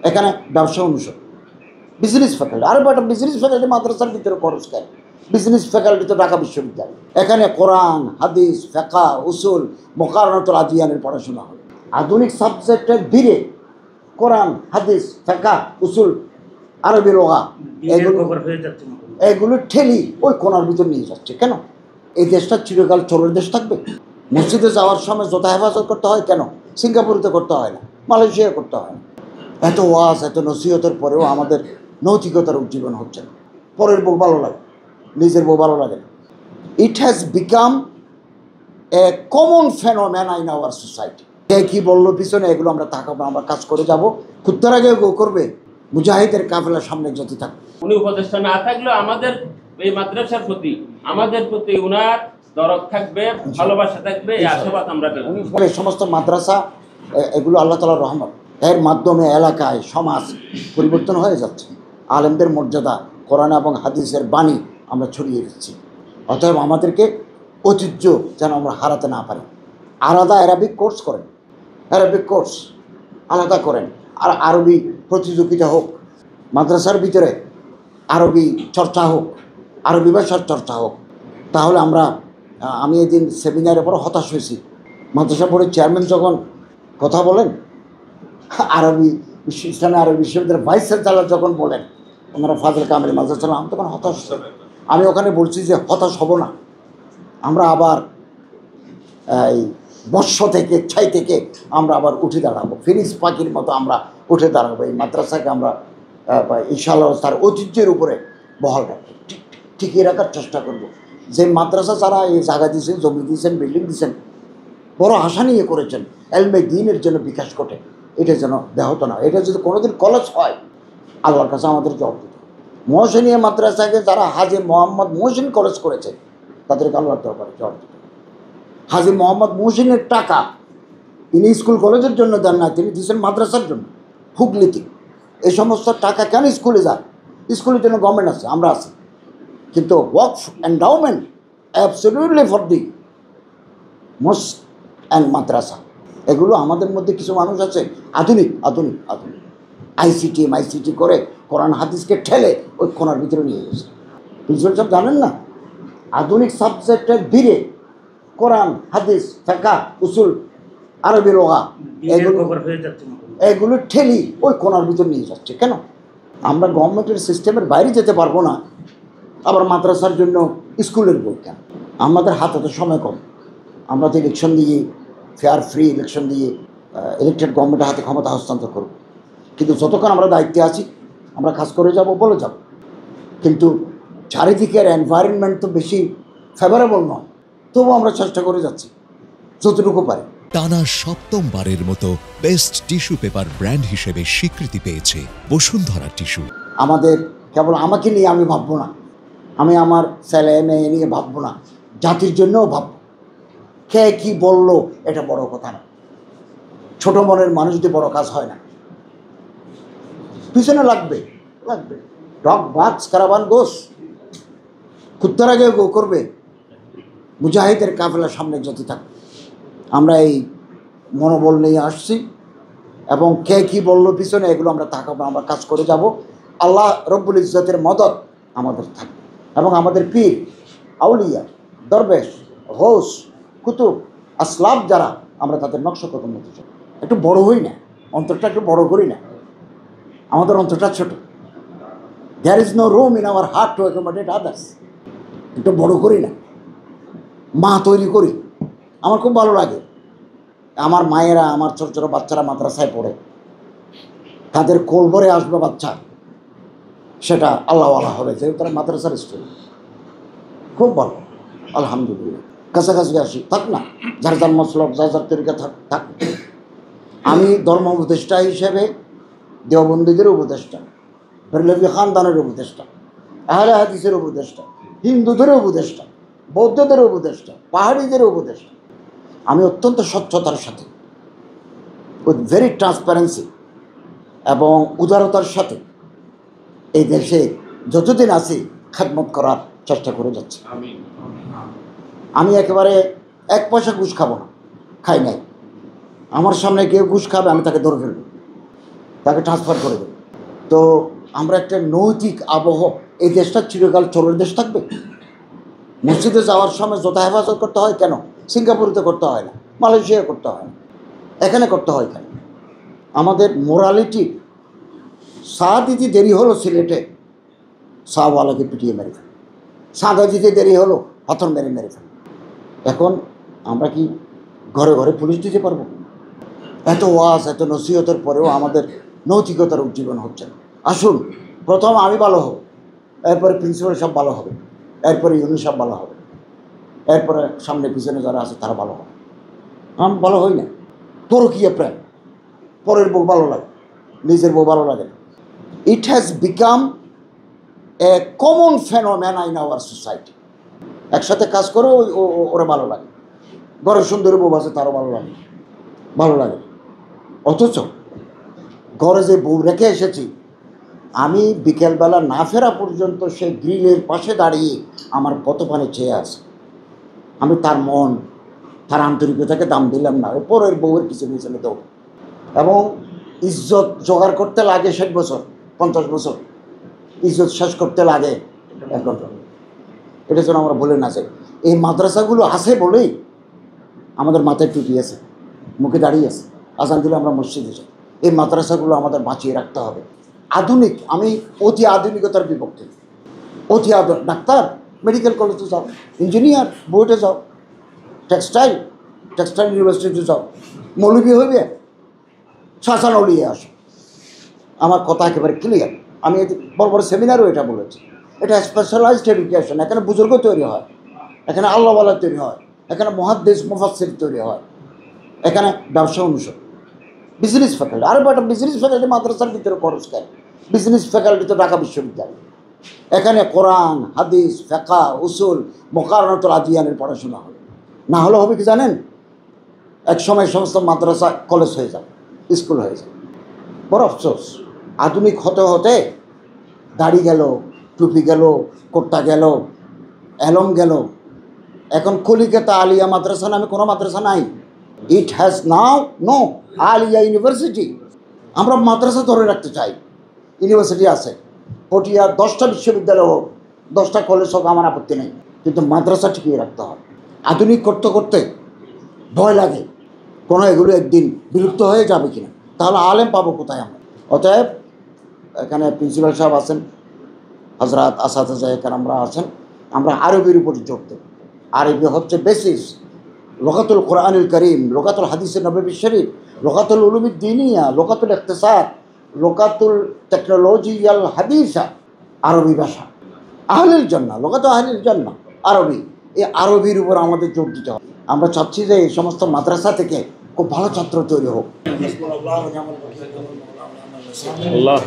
এখানে ব্যবসা অনুষদ, বিজনেস ফ্যাকাল্টি, আরও একটা বিজনেস ফ্যাকাল্টি মাদ্রাসার ভিতরে খরচ কেন? বিজনেস ফ্যাকাল্টি তো ঢাকা বিশ্ববিদ্যালয়। এখানে কোরআন, হাদিস, ফিকহ, উসুল, মুকাররাতুল আদিয়ানের পড়াশোনা হবে। আধুনিক সাবজেক্টের ভিড়ে কোরআন, হাদিস, ফিকহ, উসুল, আরবি লোগা এগুলো ঠেলি ওই কোনার ভিতর নিয়ে যাচ্ছে। কেন? এই দেশটা চিরকাল চোরের দেশ থাকবে? মসজিদে যাওয়ার সময় যত হেফাজত করতে হয় কেন সিঙ্গাপুরেতে করতে হয় না, মালয়েশিয়ায় করতে হয় না? এত ওয়াজ, এত নসিহতের পরেও আমাদের নৈতিকতার উজ্জীবন হচ্ছে না। পরের বউ ভালো লাগে, নিজের বউ ভালো লাগে না। It has become a common phenomena in our society. কে কী বললো পিছনে এগুলো আমরা তাকাবো, আমরা কাজ করে যাব। কুত্তার আগে গো করবে, মুজাহিদের কাফেলার সামনে যেতে থাকবে। উনি উপদেষ্টা না থাকলেও আমাদের এই মাদ্রাসার প্রতি, আমাদের প্রতি উনার দরদ থাকবে, ভালোবাসা থাকবে, এই আশাবাদ আমরা পেলাম। সমস্ত মাদ্রাসা এগুলো আল্লাহ তাআলার রহমত, এর মাধ্যমে এলাকায় সমাজ পরিবর্তন হয়ে যাচ্ছে। আলেমদের মর্যাদা, কোরআন এবং হাদিসের বাণী আমরা ছড়িয়ে দিচ্ছি। অতএব আমাদেরকে ঐতিহ্য যেন আমরা হারাতে না পারি। আলাদা অ্যারাবিক কোর্স করেন, অ্যারাবিক কোর্স আলাদা করেন, আর আরবি প্রতিযোগিতা হোক, মাদ্রাসার ভিতরে আরবি চর্চা হোক, আরবি ভাষার চর্চা হোক। তাহলে আমি এদিন সেমিনারের পর হতাশ হয়েছি। মাদ্রাসা বোর্ডের চেয়ারম্যান যখন কথা বলেন, আরবি ইসলামী আরবি বিশ্ববিদ্যালয়ের ভাইস চ্যান্সেলর যখন বলেন ওনারা ফাজল কামেল মাদ্রাসা, আমি তখন হতাশ। আমি ওখানে বলছি যে হতাশ হব না, আমরা আবার এই বর্ষ থেকে ছাই থেকে আমরা আবার উঠে দাঁড়াবো, ফিনিক্স পাখির মতো আমরা উঠে দাঁড়াবো। এই মাদ্রাসাকে আমরা ইনশাআল্লাহ তার ঐতিহ্যের উপরে বহাল রাখবো, টিকিয়ে রাখার চেষ্টা করব। যে মাদ্রাসা যারা এই জায়গা দিয়েছেন, জমি দিয়েছেন, বিল্ডিং দিয়েছেন, বড় আশা নিয়ে করেছেন, এলমে দ্বীনের জন্য বিকাশ ঘটে, এটা যেন ব্যাহত না। এটা যদি কোনোদিন কলেজ হয়, আল্লাহর কাছে আমাদের জবাব দিতে হবে। মহসিনিয়া মাদ্রাসাকে যারা হাজি মোহাম্মদ মহসিন কলেজ করেছে তাদেরকে আল্লাহর দরবারে জবাব দিতে হবে। হাজি মোহাম্মদ মহসিনের টাকা তিনি স্কুল কলেজের জন্য দেন না, তিনি দিয়েছেন মাদ্রাসার জন্য। হুগলিতে এই সমস্ত টাকা কেন স্কুলে যায়? স্কুলের জন্য গভর্নমেন্ট আছে, আমরা আছি, কিন্তু waqf endowment absolutely for the mosque and madrasa. এগুলো আমাদের মধ্যে কিছু মানুষ আছে আধুনিক আধুনিক আধুনিক আইসিটি করে কোরআন হাদিসকে ঠেলে ওই কোনার ভিতরে নিয়ে গেছে। প্রিন্সিপাল সাহেব জানেন না, আধুনিক সাবজেক্টের ভিড়ে কোরআন, হাদিস, ফিকহ, উসুল, আরবি লোগা এগুলো ঠেলি ওই কোনার ভিতর নিয়ে যাচ্ছে। কেন? আমরা গভর্নমেন্টের সিস্টেমের বাইরে যেতে পারবো না, আবার মাদ্রাসার জন্য স্কুলের বই কেন? আমাদের হাতে তো সময় কম। আমরা তো ইলেকশন দিয়ে, ফেয়ার ফ্রি ইলেকশন দিয়ে ইলেকটেড গভর্নমেন্টের হাতে ক্ষমতা হস্তান্তর করব। কিন্তু যতক্ষণ আমরা দায়িত্বে আছি আমরা কাজ করে যাব, বলে যাব। কিন্তু চারিদিকের এনভায়রনমেন্ট তো বেশি ফেভারেবল নয়, তবুও আমরা চেষ্টা করে যাচ্ছি যতটুকু পারি। টানা সপ্তমবারের মতো বেস্ট টিস্যু পেপার ব্র্যান্ড হিসেবে স্বীকৃতি পেয়েছে বসুন্ধরা টিস্যু। আমাদের কেবল আমাকে নিয়ে আমি ভাববো না, আমি আমার ছেলে মেয়ে নিয়ে ভাববো না, জাতির জন্যও ভাববো। কে কী বললো এটা বড় কথা না, ছোট মনের মানুষদের বড় কাজ হয় না। পিছনে লাগবে লাগবে ডগ বাক্স কারাবান গোস, কুত্তার আগে গো করবে, মুজাহিদের কাফেলার সামনে যেতে থাকবে। আমরা এই মনোবল নিয়ে আসছি, এবং কে কী বললো পিছনে এগুলো আমরা তাকাবো, আমরা কাজ করে যাব। আল্লাহ রব্বুল ইজ্জতের মদদ আমাদের থাকবে, এবং আমাদের পীর, আউলিয়া, দরবেশ, হোস, কুতুব, আসলাফ যারা, আমরা তাদের নকশা কদম নিতে চাই। একটু বড় হই না, অন্তরটা একটু বড় করি না, আমাদের অন্তরটা ছোট। There is no room in our heart to accommodate others. একটু বড় করি না, মা তৈরি করি। আমার খুব ভালো লাগে আমার মায়েরা, আমার ছোটো ছোটো বাচ্চারা মাদ্রাসায় পড়ে, তাদের কোলবরে আসবে বাচ্চা, সেটা আল্লাহওয়ালা হবে, যেহেতু তারা মাদ্রাসার স্টুডেন্ট। খুব ভালো, আলহামদুলিল্লাহ। কাছাকাছি আসি, থাক না, যার যার মসলক, যার যার তরিকা থাক। আমি ধর্ম উপদেষ্টা হিসেবে দেওবন্দীদের উপদেষ্টা, বেরলভী খানদানের উপদেষ্টা, আহলে হাদিসের উপদেষ্টা, হিন্দুদের উপদেষ্টা, বৌদ্ধদের উপদেষ্টা, পাহাড়িদের উপদেষ্টা। আমি অত্যন্ত স্বচ্ছতার সাথে, উইথ ভেরি ট্রান্সপারেন্সি এবং উদারতার সাথে এই দেশে যতদিন আছি খেদমত করার চেষ্টা করে যাচ্ছি। আমি একেবারে এক পয়সা ঘুষ খাবো না, খাই নাই। আমার সামনে কেউ ঘুষ খাবে, আমি তাকে ধরে ফেলব। তাকে ট্রান্সফার করে দেবে। তো আমরা একটা নৈতিক আবহ, এই দেশটা চিরকাল চোরের দেশ থাকবে? মসজিদে যাওয়ার সময় জোতা হেফাজত করতে হয় কেন? সিঙ্গাপুরেতে করতে হয় না, মালয়েশিয়া করতে হয় না, এখানে করতে হয় কেন? আমাদের মোরালিটি, চা দিতে দেরি হলো সিলেটে, চাওয়ালাকে পিটিয়ে মেরে ফেলে, সাদা দিতে দেরি হলো পাথর মেরে ফেলে। এখন আমরা কি ঘরে ঘরে পুলিশ দিতে পারবো? এত ওয়াজ, এত নসিহতের পরেও আমাদের নৈতিকতার উজ্জীবন হচ্ছে না। আসুন, প্রথম আমি ভালো হব, এরপরে প্রিন্সিপাল সব ভালো হবে, এরপরে ইউনিট সব ভালো হবে, এরপরে সামনে পিছনে যারা আছে তারা ভালো হবে। আমি ভালো হই না। পরকীয়া প্রেম, পরের বউ ভালো লাগে, নিজের বউ ভালো লাগে না। It has become a common phenomena in our society. একসাথে কাজ করে ওরা ভালো লাগে, ঘরের সুন্দরী বউ আছে তারও ভালো লাগে। অথচ ঘরে যে বউ রেখে এসেছি, আমি বিকেলবেলা না ফেরা পর্যন্ত সে গ্রিলের পাশে দাঁড়িয়ে আমার কত পানি চেয়ে আছে। আমি তার মন, তার আন্তরিকতাকে দাম দিলাম না, ওই পরের বউয়ের পিছনে দেব। এবং ইজ্জত জোগাড় করতে লাগে 60 বছর, 50 বছর, ইজ্জত শেষ করতে লাগে 1 ঘন্টা। এটা যেন আমরা বলে না যাই। এই মাদ্রাসাগুলো আছে বলেই আমাদের মাথায় টুপি আছে, মুখে দাঁড়িয়ে আছে, আজান দিলে আমরা মসজিদে যাই। এই মাদ্রাসাগুলো আমাদের বাঁচিয়ে রাখতে হবে। আধুনিক, আমি অতি আধুনিকতার বিপক্ষে। অতি আধুনিক ডাক্তার মেডিকেল কলেজে যাও, ইঞ্জিনিয়ার বুয়েটে যাও, টেক্সটাইল ইউনিভার্সিটিতে যাও, মৌলবি হইবে শাসানলিয়ে আসো। আমার কথা একেবারে ক্লিয়ার। আমি বড় বড় সেমিনারও এটা বলেছি। এটা স্পেশালাইজড এডুকেশন। এখানে বুজুর্গ তৈরি হয়, এখানে আল্লাহওয়ালা তৈরি হয়, এখানে মুহাদ্দিস মুফাসসির তৈরি হয়, এখানে ব্যবসা অনুষদ, বিজনেস ফ্যাকাল্টি। আরও একটা বিজনেস ফ্যাকাল্টি মাদ্রাসার ভিতরে খরচ করে। বিজনেস ফ্যাকাল্টি তো ঢাকা বিশ্ববিদ্যালয়। এখানে কোরআন, হাদিস, ফিকহ, উসুল, মুকাররাতুল আদিয়ানের পড়াশোনা হবে। না হলে হবে কি জানেন? এক সময় সমস্ত মাদ্রাসা কলেজ হয়ে যাবে, স্কুল হয়ে যাবে। বড় আফসোস, আধুনিক হতে হতে দাড়ি গেল, টুপি গেল, কোট্টা গেল, এলম গেল। এখন কলিকাতা আলিয়া মাদ্রাসা নামে কোনো মাদ্রাসা নাই। It has now no Aliah university. আমরা মাদ্রাসা ধরে রাখতে চাই, ইউনিভার্সিটি আছে, পটিয়া 10টা বিশ্ববিদ্যালয় হোক, 10টা কলেজ হোক, আমার আপত্তি নেই, কিন্তু মাদ্রাসা টিকিয়ে রাখতে হবে। আধুনিক করতে করতে ভয় লাগে কোনো এগুলো একদিন বিলুপ্ত হয়ে যাবে কিনা, তাহলে আলেম পাবো কোথায় আমরা? অতএব এখানে প্রিন্সিপাল সাহেব আছেন, হজরত আসাদে এখানে আমরা আছেন, আমরা আরবির উপর জোর দেব। আরবি হচ্ছে বেসিস। লোকাতুল কোরআনুল করিম, লোকাতুল হাদিসে নববী শরীফ, লোকাতুল উলুমুদ দীনিয়া, লোকাতুল ইকতিসাদ, লোকাতুল টেকনোলজিয়াল হাদিসা, আরবি ভাষা। আহলিল জান্নাহ, লোকাতুল আহলিল জান্নাহ, আরবি। এই আরবির উপর আমাদের জোর দিতে হবে। আমরা চাচ্ছি যে এই সমস্ত মাদ্রাসা থেকে খুব ভালো ছাত্র তৈরি হোক। আল্লাহ